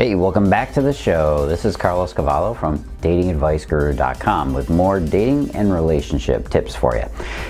Hey, welcome back to the show. This is Carlos Cavallo from datingadviceguru.com with more dating and relationship tips for you.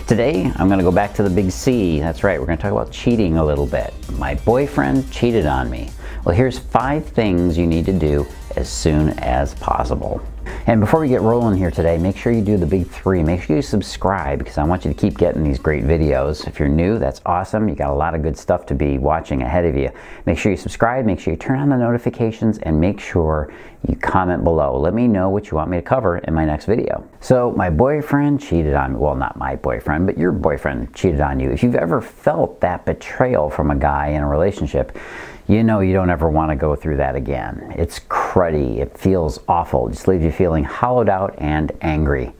Today, I'm going to go back to the big C. That's right, we're going to talk about cheating a little bit. My boyfriend cheated on me. Well, here's 5 things you need to do as soon as possible. And before we get rolling here today, make sure you do the big 3. Make sure you subscribe because I want you to keep getting these great videos. If you're new, that's awesome. You got a lot of good stuff to be watching ahead of you. Make sure you subscribe, make sure you turn on the notifications, and make sure you comment below. Let me know what you want me to cover in my next video. So my boyfriend cheated on me. Well, not my boyfriend, but your boyfriend cheated on you. If you've ever felt that betrayal from a guy in a relationship, you know you don't ever want to go through that again. It's cruddy, it feels awful, it just leaves you feeling hollowed out and angry.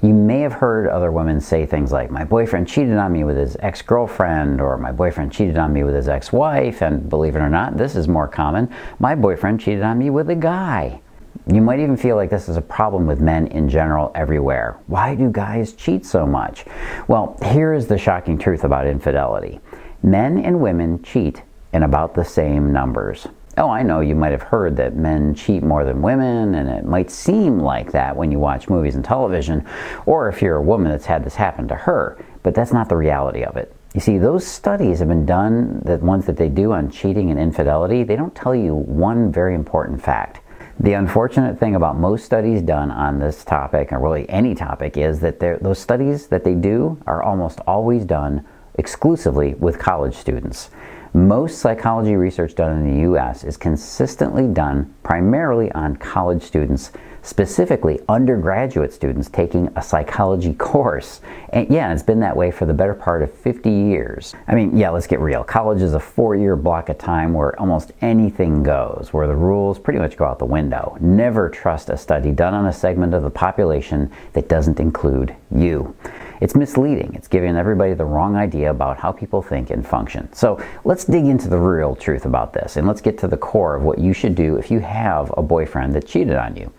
You may have heard other women say things like, my boyfriend cheated on me with his ex-girlfriend, or my boyfriend cheated on me with his ex-wife, and believe it or not, this is more common, my boyfriend cheated on me with a guy. You might even feel like this is a problem with men in general everywhere. Why do guys cheat so much? Well, here is the shocking truth about infidelity. Men and women cheat in about the same numbers. Oh, I know you might have heard that men cheat more than women, and it might seem like that when you watch movies and television, or if you're a woman that's had this happen to her, but that's not the reality of it. You see, those studies have been done, the ones that they do on cheating and infidelity, they don't tell you one very important fact. The unfortunate thing about most studies done on this topic, or really any topic, is that those studies that they do are almost always done exclusively with college students. Most psychology research done in the US is consistently done primarily on college students, specifically undergraduate students taking a psychology course. And yeah, it's been that way for the better part of 50 years. I mean, yeah, let's get real. College is a 4-year block of time where almost anything goes, where the rules pretty much go out the window. Never trust a study done on a segment of the population that doesn't include you. It's misleading. It's giving everybody the wrong idea about how people think and function. So let's dig into the real truth about this, and let's get to the core of what you should do if you have a boyfriend that cheated on you.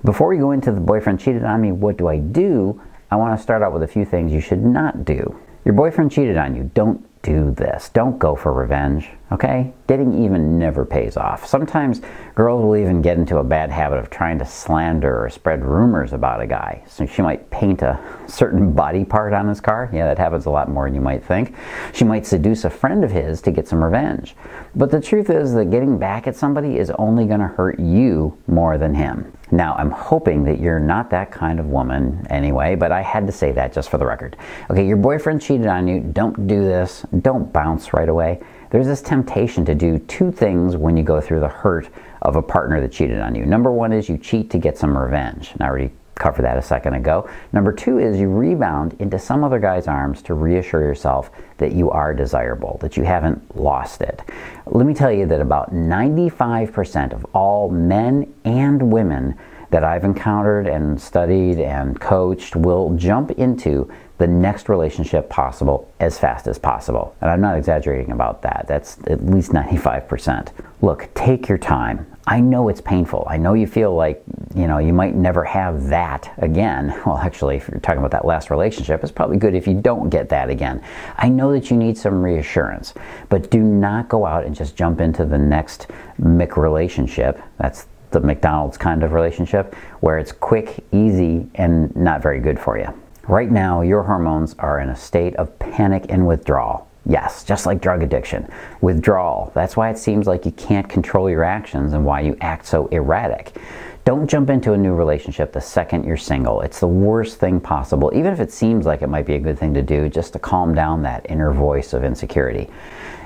Before we go into the boyfriend cheated on me, what do? I want to start out with a few things you should not do. Your boyfriend cheated on you. Don't do this. Don't go for revenge, okay? Getting even never pays off. Sometimes girls will even get into a bad habit of trying to slander or spread rumors about a guy. So she might paint a certain body part on his car. Yeah, that happens a lot more than you might think. She might seduce a friend of his to get some revenge. But the truth is that getting back at somebody is only going to hurt you more than him. Now, I'm hoping that you're not that kind of woman anyway, but I had to say that just for the record. Okay, your boyfriend cheated on you. Don't do this. Don't bounce right away. There's this temptation to do 2 things when you go through the hurt of a partner that cheated on you. Number 1 is you cheat to get some revenge. And I already covered that a second ago. Number 2 is you rebound into some other guy's arms to reassure yourself that you are desirable, that you haven't lost it. Let me tell you that about 95% of all men and women that I've encountered and studied and coached will jump into the next relationship possible as fast as possible. And I'm not exaggerating about that. That's at least 95%. Look, take your time. I know it's painful. I know you feel like, you know, you might never have that again. Well, actually, if you're talking about that last relationship, it's probably good if you don't get that again. I know that you need some reassurance, but do not go out and just jump into the next Mc relationship. That's the McDonald's kind of relationship where it's quick, easy, and not very good for you. Right now, your hormones are in a state of panic and withdrawal. Yes, just like drug addiction. Withdrawal. That's why it seems like you can't control your actions and why you act so erratic. Don't jump into a new relationship the second you're single. It's the worst thing possible, even if it seems like it might be a good thing to do just to calm down that inner voice of insecurity.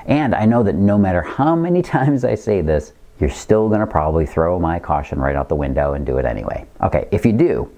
And I know that no matter how many times I say this, you're still going to probably throw my caution right out the window and do it anyway. Okay, if you do,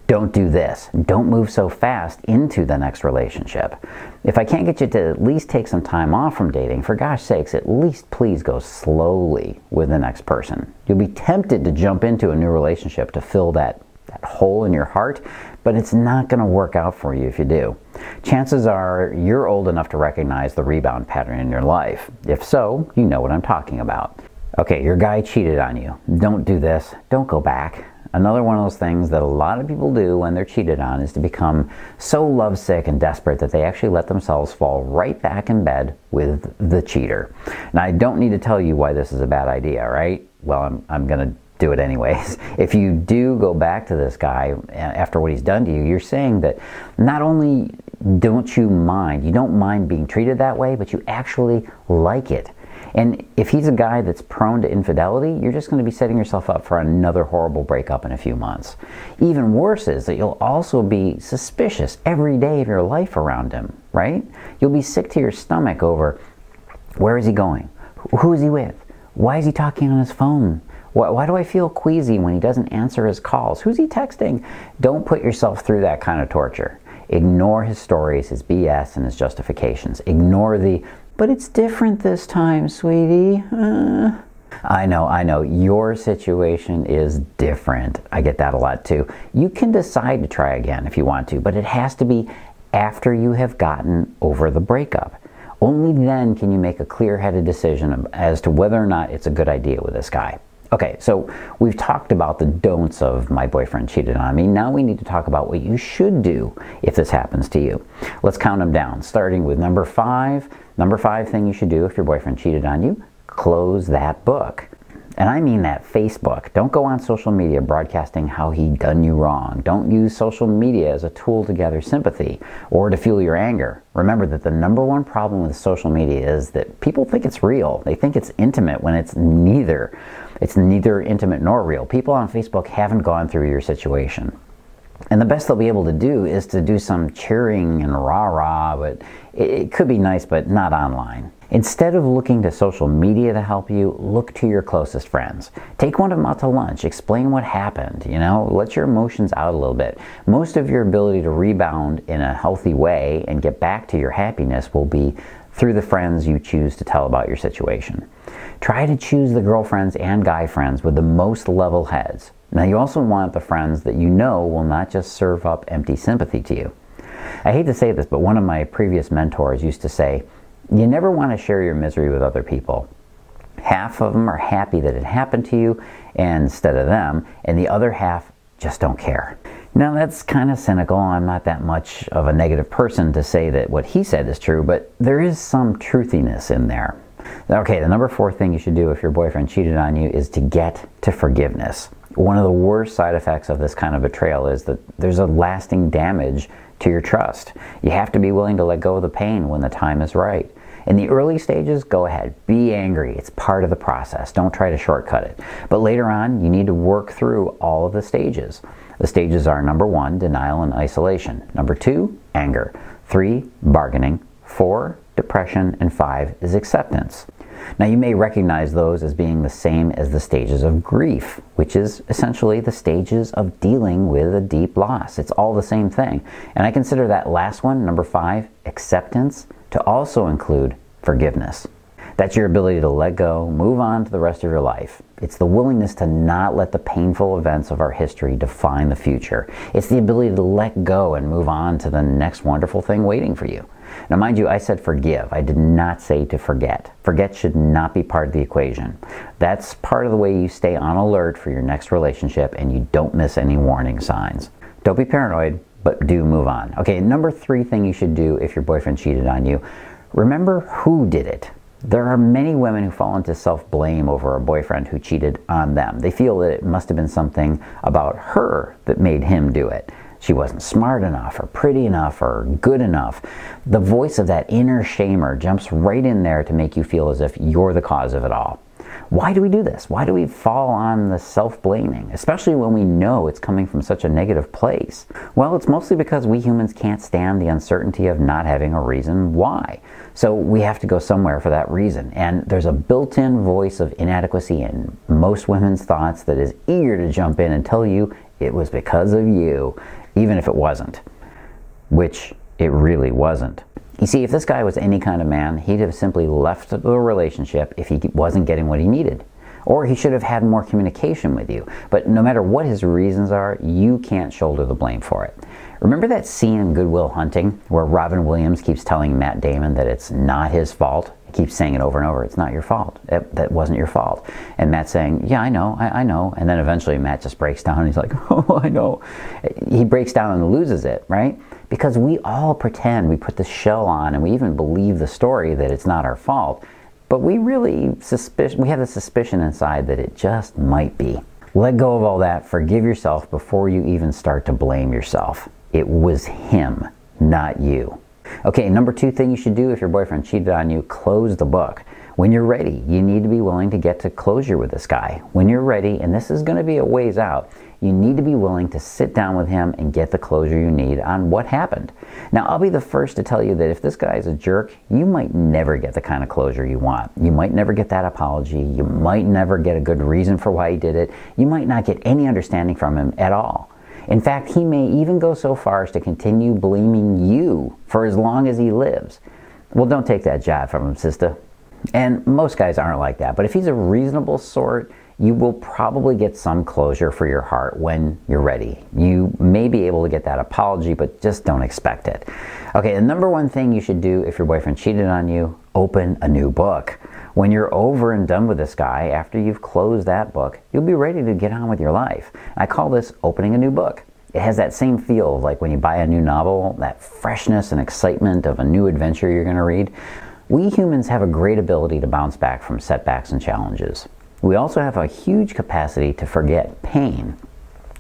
don't do this. Don't move so fast into the next relationship. If I can't get you to at least take some time off from dating, for gosh sakes, at least please go slowly with the next person. You'll be tempted to jump into a new relationship to fill that hole in your heart, but it's not going to work out for you if you do. Chances are you're old enough to recognize the rebound pattern in your life. If so, you know what I'm talking about. Okay, your guy cheated on you. Don't do this. Don't go back. Another one of those things that a lot of people do when they're cheated on is to become so lovesick and desperate that they actually let themselves fall right back in bed with the cheater. Now, I don't need to tell you why this is a bad idea, right? Well, I'm going to do it anyways. If you do go back to this guy after what he's done to you, you're saying that not only don't you mind being treated that way, but you actually like it. And if he's a guy that's prone to infidelity, you're just going to be setting yourself up for another horrible breakup in a few months. Even worse is that you'll also be suspicious every day of your life around him, right? You'll be sick to your stomach over, where is he going? Who is he with? Why is he talking on his phone? Why do I feel queasy when he doesn't answer his calls? Who's he texting? Don't put yourself through that kind of torture. Ignore his stories, his BS, and his justifications. Ignore the, but it's different this time, sweetie. I know, your situation is different. I get that a lot too. You can decide to try again if you want to, but it has to be after you have gotten over the breakup. Only then can you make a clear-headed decision as to whether or not it's a good idea with this guy. Okay, so we've talked about the don'ts of my boyfriend cheated on me. Now we need to talk about what you should do if this happens to you. Let's count them down, starting with number 5. Number 5 thing you should do if your boyfriend cheated on you: close that book. And I mean that Facebook. Don't go on social media broadcasting how he done you wrong. Don't use social media as a tool to gather sympathy or to fuel your anger. Remember that the #1 problem with social media is that people think it's real. They think it's intimate when it's neither. It's neither intimate nor real. People on Facebook haven't gone through your situation. And the best they'll be able to do is to do some cheering and rah-rah, but it could be nice, but not online. Instead of looking to social media to help you, look to your closest friends. Take one of them out to lunch. Explain what happened, let your emotions out a little bit. Most of your ability to rebound in a healthy way and get back to your happiness will be through the friends you choose to tell about your situation. Try to choose the girlfriends and guy friends with the most level heads. Now, you also want the friends that you know will not just serve up empty sympathy to you. I hate to say this, but one of my previous mentors used to say, you never want to share your misery with other people. Half of them are happy that it happened to you instead of them, and the other half just don't care. Now, that's kind of cynical. I'm not that much of a negative person to say that what he said is true, but there is some truthiness in there. Okay, the number 4 thing you should do if your boyfriend cheated on you is to get to forgiveness. One of the worst side effects of this kind of betrayal is that there's a lasting damage to your trust. You have to be willing to let go of the pain when the time is right. In the early stages, go ahead. Be angry. It's part of the process. Don't try to shortcut it. But later on, you need to work through all of the stages. The stages are: number 1, denial and isolation; number 2, anger; 3, bargaining; 4, depression; and 5 is acceptance. Now, you may recognize those as being the same as the stages of grief, which is essentially the stages of dealing with a deep loss. It's all the same thing. And I consider that last one, number 5, acceptance, to also include forgiveness. That's your ability to let go, move on to the rest of your life. It's the willingness to not let the painful events of our history define the future. It's the ability to let go and move on to the next wonderful thing waiting for you. Now, mind you, I said forgive. I did not say to forget. Forget should not be part of the equation. That's part of the way you stay on alert for your next relationship and you don't miss any warning signs. Don't be paranoid, but do move on. Okay, number 3 thing you should do if your boyfriend cheated on you: remember who did it. There are many women who fall into self-blame over a boyfriend who cheated on them. They feel that it must have been something about her that made him do it. She wasn't smart enough, or pretty enough, or good enough. The voice of that inner shamer jumps right in there to make you feel as if you're the cause of it all. Why do we do this? Why do we fall on the self-blaming, especially when we know it's coming from such a negative place? Well, it's mostly because we humans can't stand the uncertainty of not having a reason why. So we have to go somewhere for that reason. And there's a built-in voice of inadequacy in most women's thoughts that is eager to jump in and tell you it was because of you, even if it wasn't, which it really wasn't. You see, if this guy was any kind of man, he'd have simply left the relationship if he wasn't getting what he needed. Or he should have had more communication with you. But no matter what his reasons are, you can't shoulder the blame for it. Remember that scene in Good Will Hunting where Robin Williams keeps telling Matt Damon that it's not his fault? He keeps saying it over and over. It's not your fault. That wasn't your fault. And Matt's saying, yeah, I know, I know. And then eventually Matt just breaks down and he's like, oh, I know. He breaks down and loses it, right? Because we all pretend, we put the shell on, and we even believe the story that it's not our fault. But we really we have the suspicion inside that it just might be. Let go of all that. Forgive yourself before you even start to blame yourself. It was him, not you. Okay, number 2 thing you should do if your boyfriend cheated on you, close the book. When you're ready, you need to be willing to get to closure with this guy. When you're ready, and this is going to be a ways out, you need to be willing to sit down with him and get the closure you need on what happened. Now, I'll be the first to tell you that if this guy is a jerk, you might never get the kind of closure you want. You might never get that apology. You might never get a good reason for why he did it. You might not get any understanding from him at all. In fact, he may even go so far as to continue blaming you for as long as he lives. Well, don't take that jab from him, sister. And most guys aren't like that, but if he's a reasonable sort, you will probably get some closure for your heart when you're ready. You may be able to get that apology, but just don't expect it. Okay, the number 1 thing you should do if your boyfriend cheated on you, open a new book. When you're over and done with this guy, after you've closed that book, you'll be ready to get on with your life. I call this opening a new book. It has that same feel of like when you buy a new novel, that freshness and excitement of a new adventure you're going to read. We humans have a great ability to bounce back from setbacks and challenges. We also have a huge capacity to forget pain.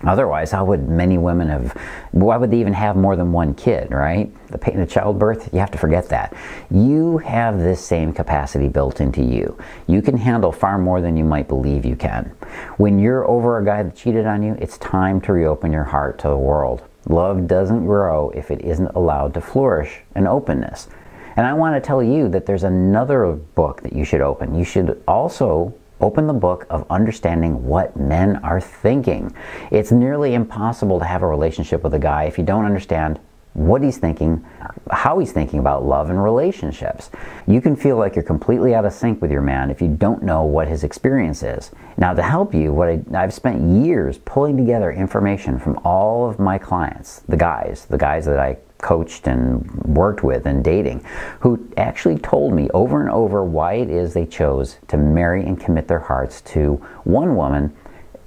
Otherwise, how would many women why would they even have more than one kid, right? The pain of childbirth, you have to forget that. You have this same capacity built into you. You can handle far more than you might believe you can. When you're over a guy that cheated on you, it's time to reopen your heart to the world. Love doesn't grow if it isn't allowed to flourish in openness. And I want to tell you that there's another book that you should open. You should also open the book of understanding what men are thinking. It's nearly impossible to have a relationship with a guy if you don't understand what he's thinking, how he's thinking about love and relationships. You can feel like you're completely out of sync with your man if you don't know what his experience is. Now, to help you, I've spent years pulling together information from all of my clients, the guys that I coached and worked with in dating, who actually told me over and over why it is they chose to marry and commit their hearts to one woman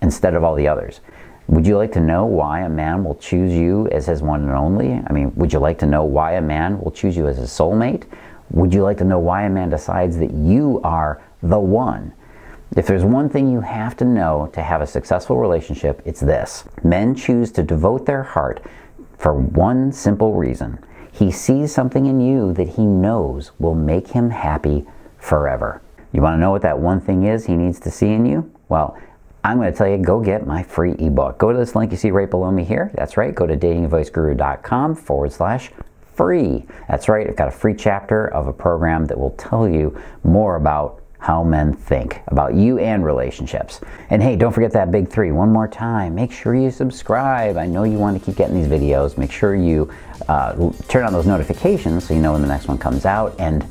instead of all the others. Would you like to know why a man will choose you as his one and only? I mean, would you like to know why a man will choose you as his soulmate? Would you like to know why a man decides that you are the one? If there's one thing you have to know to have a successful relationship, it's this. Men choose to devote their heart for one simple reason. He sees something in you that he knows will make him happy forever. You want to know what that one thing is he needs to see in you? Well, I'm going to tell you, go get my free ebook. Go to this link you see right below me here. That's right. Go to datingadviceguru.com/free. That's right. I've got a free chapter of a program that will tell you more about how men think about you and relationships. And hey, don't forget that big 3 one more time. Make sure you subscribe. I know you want to keep getting these videos. Make sure you turn on those notifications so you know when the next one comes out. And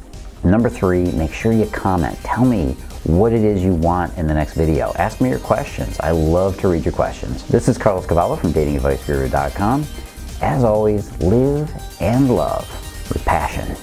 number 3, make sure you comment. Tell me what it is you want in the next video. Ask me your questions. I love to read your questions. This is Carlos Cavallo from datingadviceguru.com. As always, live and love with passion.